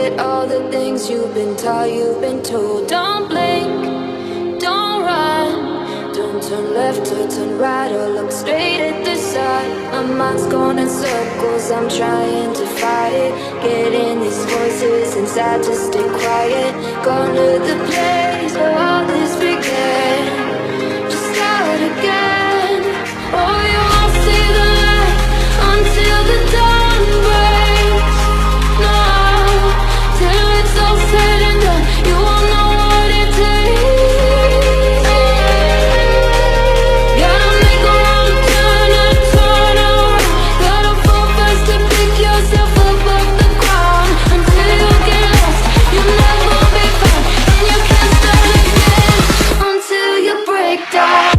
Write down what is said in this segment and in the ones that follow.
forget all the things you've been taught, you've been told. Don't blink, don't run, don't turn left or turn right or look straight at the sun. My mind's going in circles, I'm trying to fight it. Getting these voices inside to stay quiet. Gone to the place where all this began. Just start again. Oh, you won't see the light until the dawn breaks. No, till it's all said and done, you won't know what it takes. Gotta make a wrong turn and turn around. Gotta fall fast to pick yourself up off the ground. Until you get lost, you'll never be found. And you can't start again until you break down.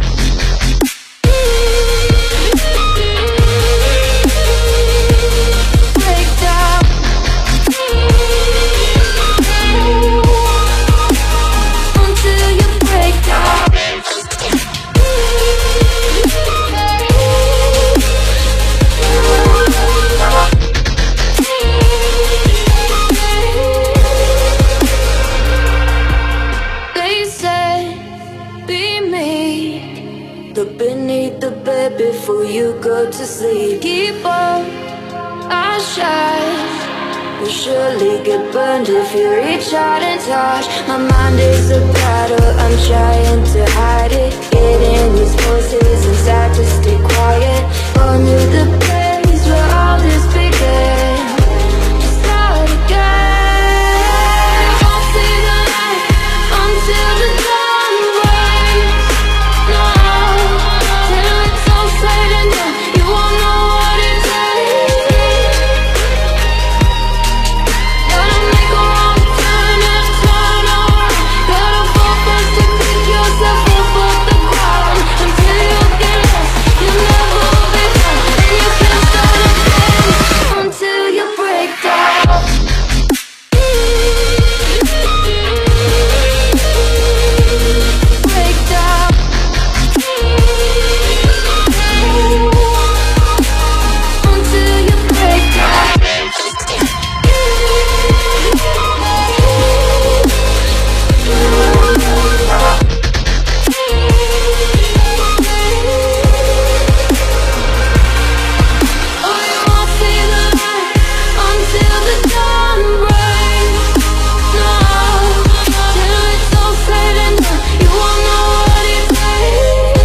Before you go to sleep, keep on our shine. You'll surely get burned if you reach out and touch. My mind is a battle, I'm trying to hide it. Getting these voices inside to stay quiet. On to the place where all this began. Just start again. You won't see the light until the dawn breaks. No, till it's all said and done, you won't know what it takes. Gotta make a wrong turn and turn around. Gotta fall fast to pick yourself up off the ground. Until you get lost, you'll never be found. And you can't start again until you break down. Break down. Until you break down. Oh, you won't see the light until the dawn breaks. No, till it's all said and done, you won't know what it takes.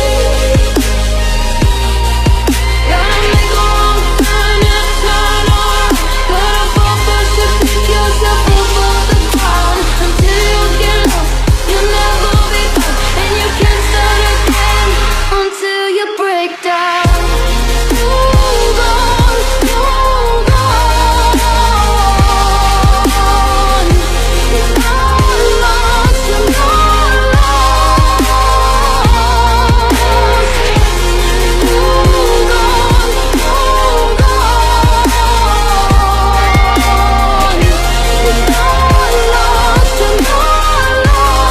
Gotta make a wrong turn and turn around. Gotta fall fast to pick yourself up off the ground. Until you get lost, you'll never be found. And you can't start again until you break down. Move on, move on. It's not lost, you're not lost. Move on, move on. It's not lost, you're not lost.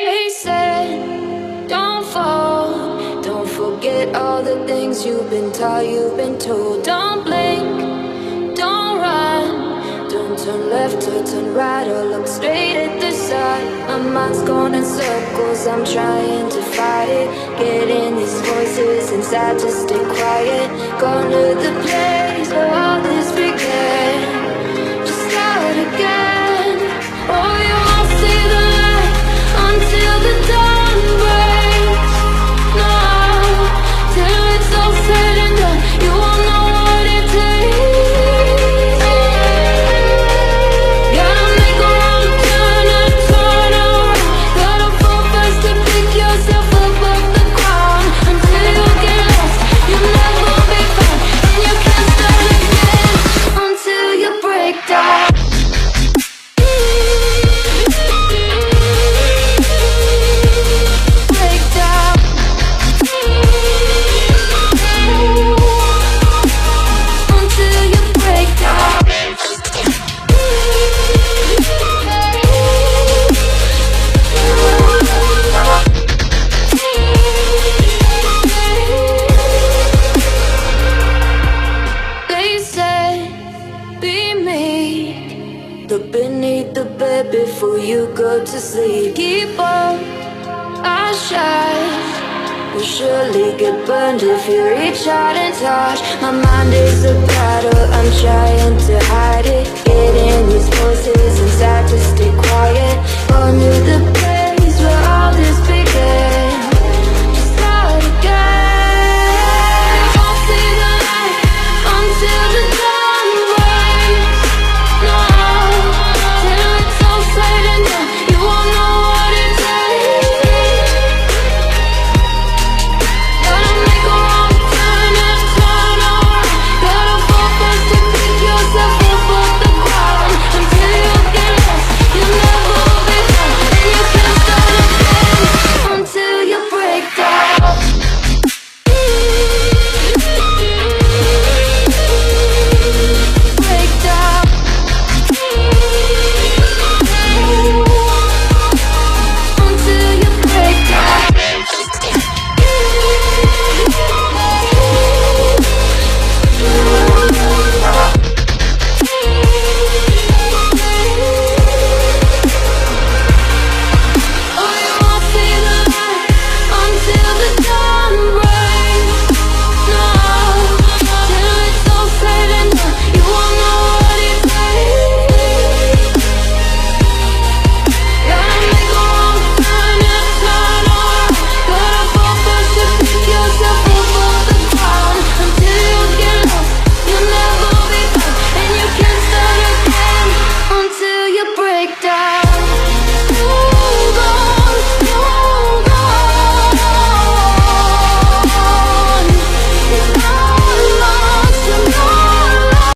They said, don't fall, don't forget all the things you've been taught, you've been told. Don't blink, don't run, don't turn left or turn right or look straight at the sun. My mind's going in circles, I'm trying to fight it. Getting these voices inside to stay quiet. Gone to the place where all this began. Just start again. Oh, you won't see the light until the dawn breaks. No, till it's all said and done, you won't know what it takes. Gotta make a wrong turn and turn around. Gotta fall fast to pick yourself up off the ground. Until you get lost, you'll never be found. And you can't start again be me. Look beneath the bed before you go to sleep. Keep on, I'll shine. You'll surely get burned if you reach out and touch. My mind is a battle, I'm trying to hide it. Getting these voices inside to stay quiet. On to the place where all this began. Just start again. Won't see the light until the dawn breaks. No, till it's all said and done, you won't know what it takes. Gotta make a wrong turn and turn around. Gotta fall first to pick yourself up off the ground. Until you get lost, you'll never be found. And you can't start again until you break down. Break down. Until you break down. Oh, you won't see the light until the dawn breaks. No, till it's all said and done, you won't know what it takes. Gotta make a wrong turn and turn around. Gotta fall first to pick yourself up off the ground. Until you get lost, you'll never be found. And you can't start again until you break down.